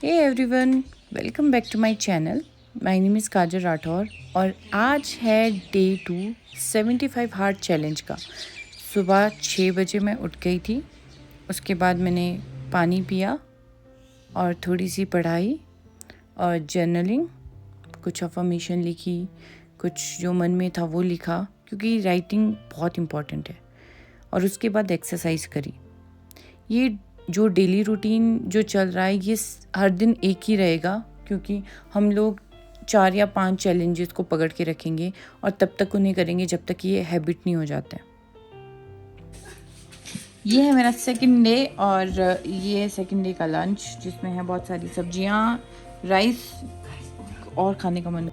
Hey everyone, welcome back to my channel. My name is Kajal Rathore और आज है day 2 75 heart challenge का। सुबह 6 बजे मैं उठ गई थी। उसके बाद मैंने पानी पिया और थोड़ी सी पढ़ाई और जर्नलिंग, कुछ अफर्मेशन लिखी, कुछ जो मन में था वो लिखा, क्योंकि राइटिंग बहुत इम्पॉर्टेंट है। और उसके बाद एक्सरसाइज करी। ये जो डेली रूटीन जो चल रहा है ये हर दिन एक ही रहेगा, क्योंकि हम लोग 4 या 5 चैलेंजेस को पकड़ के रखेंगे और तब तक उन्हें करेंगे जब तक ये हैबिट नहीं हो जाता है। ये है मेरा सेकंड डे और ये है सेकंड डे का लंच, जिसमें है बहुत सारी सब्जियां, राइस और खाने का मन।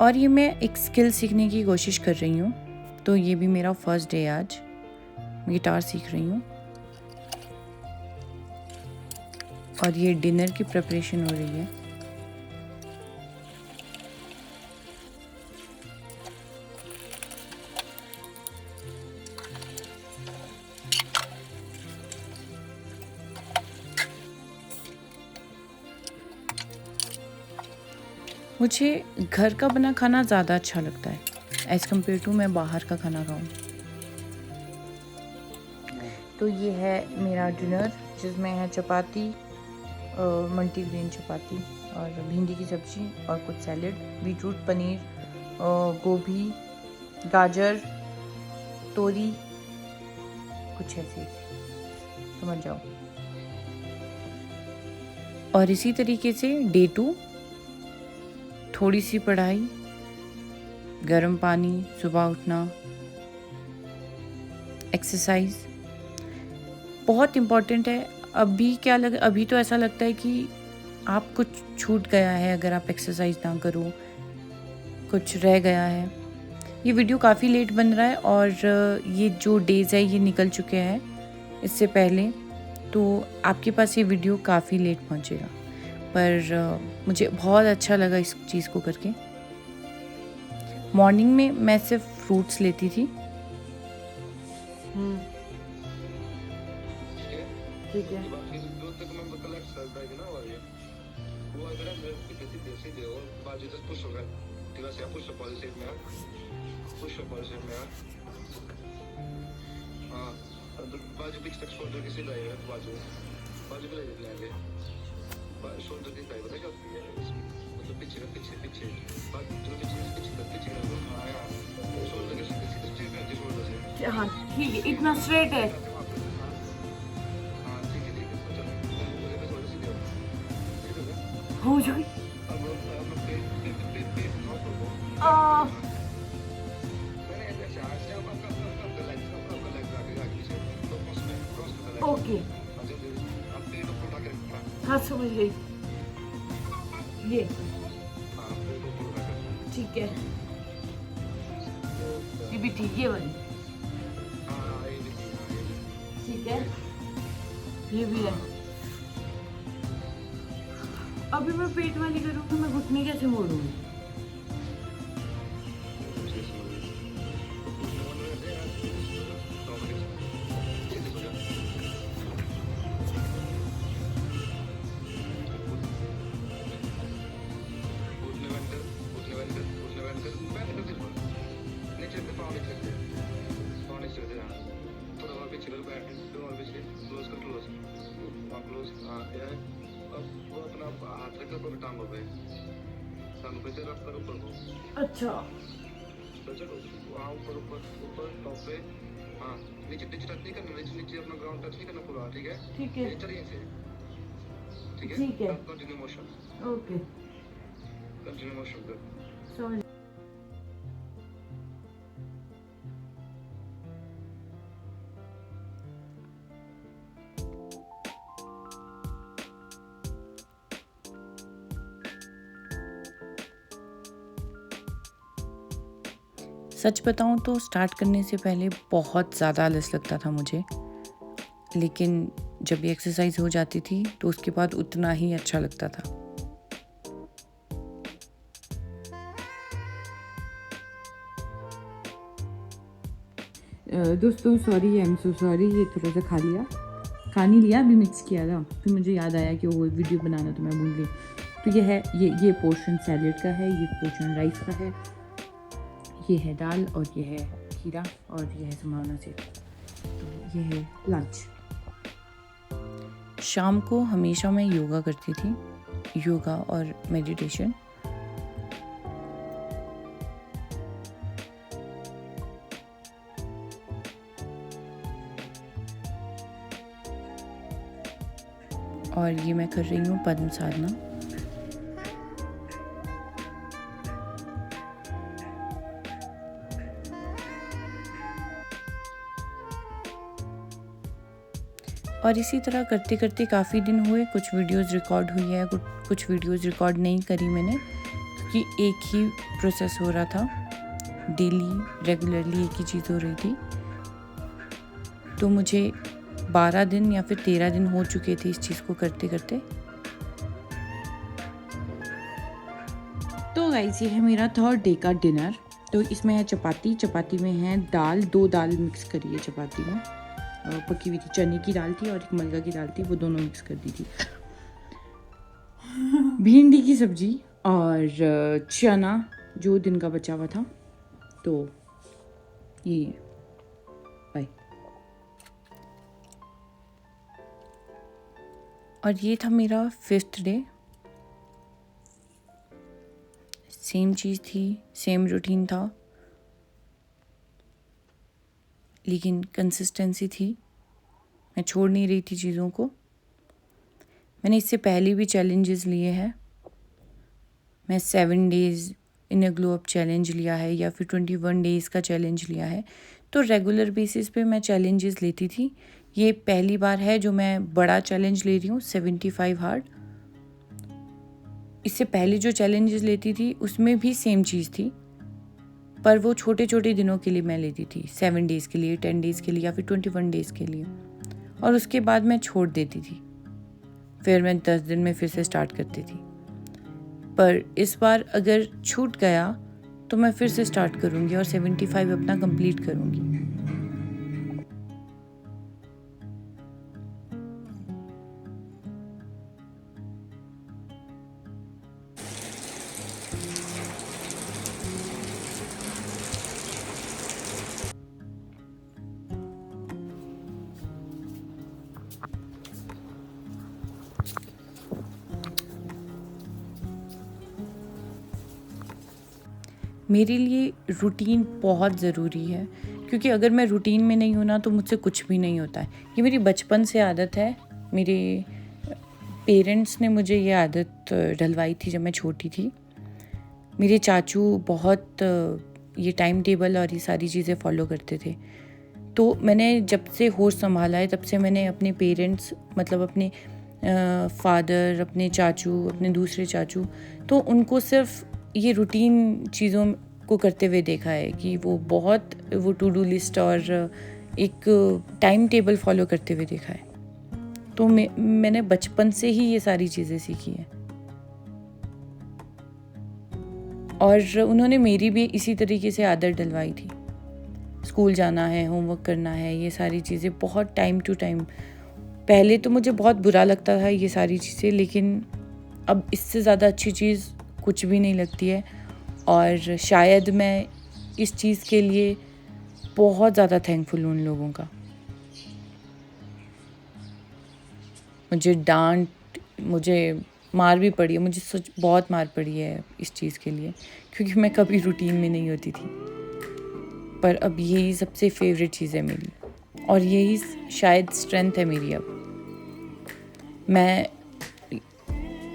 और ये मैं एक स्किल सीखने की कोशिश कर रही हूँ, तो ये भी मेरा फर्स्ट डे आज। मैं गिटार सीख रही हूँ और ये डिनर की प्रिपरेशन हो रही है। मुझे घर का बना खाना ज़्यादा अच्छा लगता है एज़ कम्पेयर टू मैं बाहर का खाना खाऊं। तो ये है मेरा डिनर, जिसमें है चपाती, मल्टीग्रेन चपाती और भिंडी की सब्ज़ी और कुछ सैलेड, बीटरूट, पनीर, गोभी, गाजर, तोरी, कुछ ऐसे समझ जाओ। और इसी तरीके से डे 2, थोड़ी सी पढ़ाई, गर्म पानी, सुबह उठना, एक्सरसाइज बहुत इम्पॉर्टेंट है। अभी तो ऐसा लगता है कि आप कुछ छूट गया है अगर आप एक्सरसाइज ना करो, कुछ रह गया है। ये वीडियो काफ़ी लेट बन रहा है और ये जो डेज़ है ये निकल चुके हैं इससे पहले, तो आपके पास ये वीडियो काफ़ी लेट पहुंचेगा। पर मुझे बहुत अच्छा लगा इस चीज़ को करके। मॉर्निंग में मैं सिर्फ फ्रूट्स लेती थी। ठीक है। बाजू पिच तक शोल्डर के सीधा है, बाजू बाजू पे लेंगे, शोल्डर की टाइप है क्या होती है, मतलब पीछे का पीछे पीछे जो पीछे हाँ शोल्डर के सीधे सीधे स्ट्रेट रहती शोल्डर से। हाँ ठीक है, इतना स्ट्रेट है। हाँ ठीक है चलो शोल्डर सीधे हो जाए। अब पेट नॉट करो। मैंने ऐसे आज से आपका लेग्स आगे पीछे तो उसमें क्रॉस कर ओके, आप पेट ऊपर उठा के रखना। हाँ समझ गई। ये हाँ पेट ऊपर उठा के, ठीक है, ये भी ठीक है वाली, हाँ ये भी ठीक है, ये भी है। अभी मैं पेट वाली करूँगी, मैं घुटने कैसे मोड़ूंगी? अच्छा तो चलो वहाँ ऊपर ऊपर ऊपर टॉप पे, हाँ नीचे नीचे टच नहीं करना, नीचे नीचे अपना ग्राउंड टच नहीं करना पूरा, ठीक है? ठीक है, चलिए से, ठीक है? ठीक है, continue motion, okay continue motion कर। समझ। सच बताऊं तो स्टार्ट करने से पहले बहुत ज़्यादा आलस लगता था मुझे, लेकिन जब ये एक्सरसाइज हो जाती थी तो उसके बाद उतना ही अच्छा लगता था। दोस्तों sorry, I am so sorry, ये थोड़ा सा खा लिया। खा नहीं लिया, अभी मिक्स किया था, फिर मुझे याद आया कि वो वीडियो बनाना तो मैं भूल गई। तो ये है, ये पोर्शन सैलेड का है, ये पोर्शन राइस का है, ये है दाल और ये है खीरा और ये है संभावना से। तो ये है लंच। शाम को हमेशा मैं योगा करती थी, योगा और मेडिटेशन। और ये मैं कर रही हूँ पद्म साधना। और इसी तरह करते करते काफ़ी दिन हुए, कुछ वीडियोस रिकॉर्ड हुई है, कुछ वीडियोस रिकॉर्ड नहीं करी मैंने, क्योंकि एक ही प्रोसेस हो रहा था, डेली रेगुलरली एक ही चीज़ हो रही थी। तो मुझे 12 दिन या फिर 13 दिन हो चुके थे इस चीज़ को करते करते। तो गाइस, ये है मेरा 3rd डे का डिनर। तो इसमें है चपाती, चपाती में है दाल, 2 दाल मिक्स करी है चपाती में, पकी हुई थी, चने की दाल थी और एक मलका की दाल थी, वो दोनों मिक्स कर दी थी। भिंडी की सब्जी और चना जो दिन का बचा हुआ था। तो ये बाय। और ये था मेरा 5th डे। सेम चीज़ थी, सेम रूटीन था, लेकिन कंसिस्टेंसी थी, मैं छोड़ नहीं रही थी चीज़ों को। मैंने इससे पहले भी चैलेंजेस लिए हैं। मैं 7 डेज़ इन अ ग्लो अप चैलेंज लिया है या फिर 21 डेज़ का चैलेंज लिया है। तो रेगुलर बेसिस पे मैं चैलेंजेस लेती थी। ये पहली बार है जो मैं बड़ा चैलेंज ले रही हूँ, 75 हार्ड। इससे पहले जो चैलेंजेस लेती थी उसमें भी सेम चीज़ थी, पर वो छोटे छोटे दिनों के लिए मैं लेती थी, 7 डेज़ के लिए, 10 डेज़ के लिए या फिर 21 डेज़ के लिए, और उसके बाद मैं छोड़ देती थी। फिर मैं 10 दिन में फिर से स्टार्ट करती थी। पर इस बार अगर छूट गया तो मैं फिर से स्टार्ट करूँगी और 75 अपना कंप्लीट करूँगी। मेरे लिए रूटीन बहुत ज़रूरी है, क्योंकि अगर मैं रूटीन में नहीं हूँ ना तो मुझसे कुछ भी नहीं होता है। ये मेरी बचपन से आदत है। मेरे पेरेंट्स ने मुझे ये आदत डलवाई थी जब मैं छोटी थी। मेरे चाचू बहुत ये टाइम टेबल और ये सारी चीज़ें फॉलो करते थे। तो मैंने जब से होश संभाला है तब से मैंने अपने पेरेंट्स, मतलब अपने फादर, अपने चाचू, अपने दूसरे चाचू, तो उनको सिर्फ ये रूटीन चीज़ों को करते हुए देखा है कि वो टू डू लिस्ट और एक टाइम टेबल फॉलो करते हुए देखा है। तो मैंने बचपन से ही ये सारी चीज़ें सीखी हैं, और उन्होंने मेरी भी इसी तरीके से आदत डलवाई थी। स्कूल जाना है, होमवर्क करना है, ये सारी चीज़ें बहुत टाइम टू टाइम। पहले तो मुझे बहुत बुरा लगता था ये सारी चीज़ें, लेकिन अब इससे ज़्यादा अच्छी चीज़ कुछ भी नहीं लगती है। और शायद मैं इस चीज़ के लिए बहुत ज़्यादा थैंकफुल हूँ उन लोगों का। मुझे मार भी पड़ी है, मुझे सच बहुत मार पड़ी है इस चीज़ के लिए, क्योंकि मैं कभी रूटीन में नहीं होती थी। पर अब यही सबसे फेवरेट चीज़ है मेरी, और यही शायद स्ट्रेंथ है मेरी। अब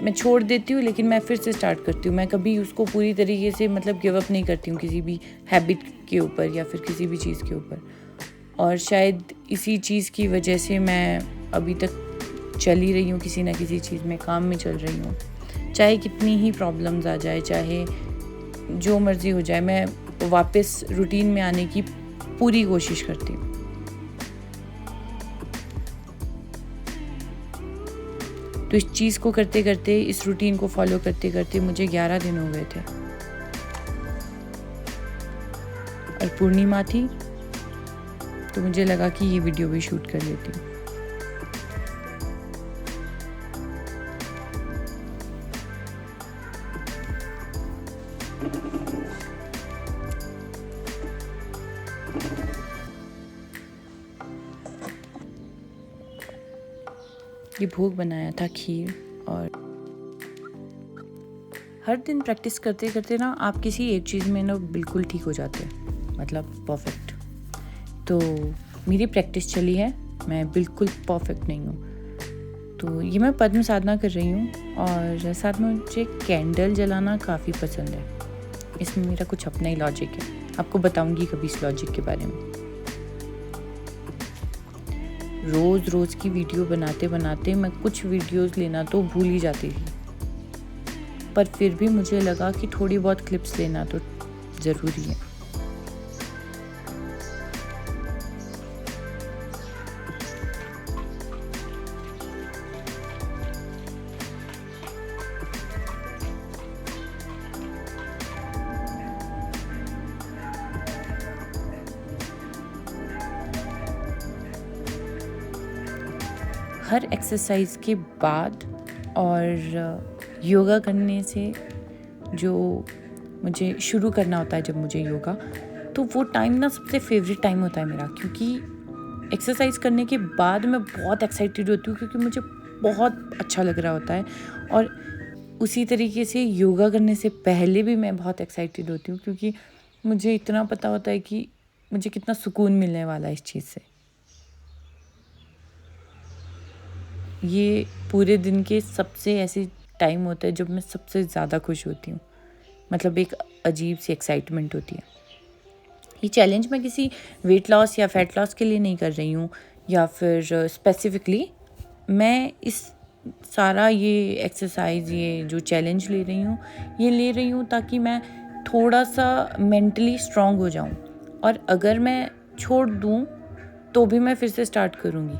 मैं छोड़ देती हूँ, लेकिन मैं फिर से स्टार्ट करती हूँ। मैं कभी उसको पूरी तरीके से मतलब गिव अप नहीं करती हूँ किसी भी हैबिट के ऊपर या फिर किसी भी चीज़ के ऊपर। और शायद इसी चीज़ की वजह से मैं अभी तक चल ही रही हूँ, किसी ना किसी चीज़ में काम में चल रही हूँ। चाहे कितनी ही प्रॉब्लम्स आ जाए, चाहे जो मर्ज़ी हो जाए, मैं वापस रूटीन में आने की पूरी कोशिश करती हूँ। तो इस चीज़ को करते करते, इस रूटीन को फॉलो करते करते मुझे 11 दिन हो गए थे, और पूर्णिमा थी, तो मुझे लगा कि ये वीडियो भी शूट कर लेती हूँ। ये भोग बनाया था, खीर। और हर दिन प्रैक्टिस करते करते ना आप किसी एक चीज़ में ना बिल्कुल ठीक हो जाते हैं, मतलब परफेक्ट। तो मेरी प्रैक्टिस चली है, मैं बिल्कुल परफेक्ट नहीं हूँ। तो ये मैं पद्म साधना कर रही हूँ और साथ में मुझे कैंडल जलाना काफ़ी पसंद है। इसमें मेरा कुछ अपना ही लॉजिक है, आपको बताऊंगी कभी इस लॉजिक के बारे में। रोज़ की वीडियो बनाते बनाते मैं कुछ वीडियोस लेना तो भूल ही जाती थी, पर फिर भी मुझे लगा कि थोड़ी बहुत क्लिप्स लेना तो ज़रूरी है। हर एक्सरसाइज के बाद और योगा करने से जो मुझे शुरू करना होता है, जब मुझे योगा, तो वो टाइम ना सबसे फेवरेट टाइम होता है मेरा, क्योंकि एक्सरसाइज करने के बाद मैं बहुत एक्साइटेड होती हूँ, क्योंकि मुझे बहुत अच्छा लग रहा होता है। और उसी तरीके से योगा करने से पहले भी मैं बहुत एक्साइटेड होती हूँ, क्योंकि मुझे इतना पता होता है कि मुझे कितना सुकून मिलने वाला है इस चीज़ से। ये पूरे दिन के सबसे ऐसे टाइम होता है जब मैं सबसे ज़्यादा खुश होती हूँ, मतलब एक अजीब सी एक्साइटमेंट होती है। ये चैलेंज मैं किसी वेट लॉस या फैट लॉस के लिए नहीं कर रही हूँ, या फिर स्पेसिफिकली मैं इस सारा ये एक्सरसाइज, ये जो चैलेंज ले रही हूँ, ये ले रही हूँ ताकि मैं थोड़ा सा मेंटली स्ट्रांग हो जाऊँ। और अगर मैं छोड़ दूँ तो भी मैं फिर से स्टार्ट करूँगी,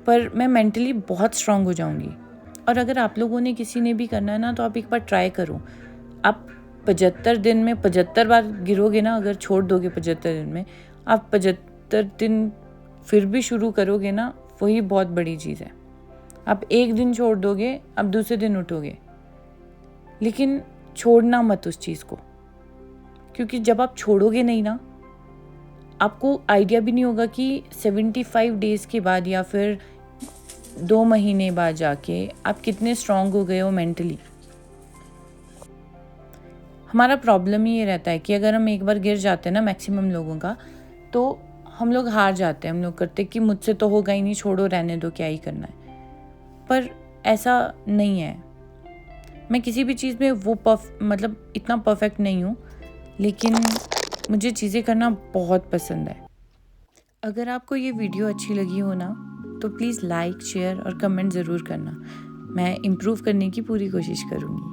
पर मैं मेंटली बहुत स्ट्रांग हो जाऊँगी। और अगर आप लोगों ने किसी ने भी करना है ना, तो आप एक बार ट्राई करो। आप 75 दिन में 75 बार गिरोगे ना, अगर छोड़ दोगे 75 दिन में, आप 75 दिन फिर भी शुरू करोगे ना, वही बहुत बड़ी चीज़ है। आप एक दिन छोड़ दोगे, आप दूसरे दिन उठोगे, लेकिन छोड़ना मत उस चीज़ को, क्योंकि जब आप छोड़ोगे नहीं ना, आपको आइडिया भी नहीं होगा कि 75 डेज़ के बाद या फिर 2 महीने बाद जाके आप कितने स्ट्रांग हो गए हो मेंटली। हमारा प्रॉब्लम ही ये रहता है कि अगर हम एक बार गिर जाते हैं ना, मैक्सिमम लोगों का, तो हम लोग हार जाते हैं। हम लोग करते कि मुझसे तो होगा ही नहीं, छोड़ो, रहने दो, क्या ही करना है। पर ऐसा नहीं है। मैं किसी भी चीज़ में वो मतलब इतना परफेक्ट नहीं हूँ, लेकिन मुझे चीज़ें करना बहुत पसंद है। अगर आपको ये वीडियो अच्छी लगी हो ना, तो प्लीज़ लाइक, शेयर और कमेंट ज़रूर करना। मैं इम्प्रूव करने की पूरी कोशिश करूँगी।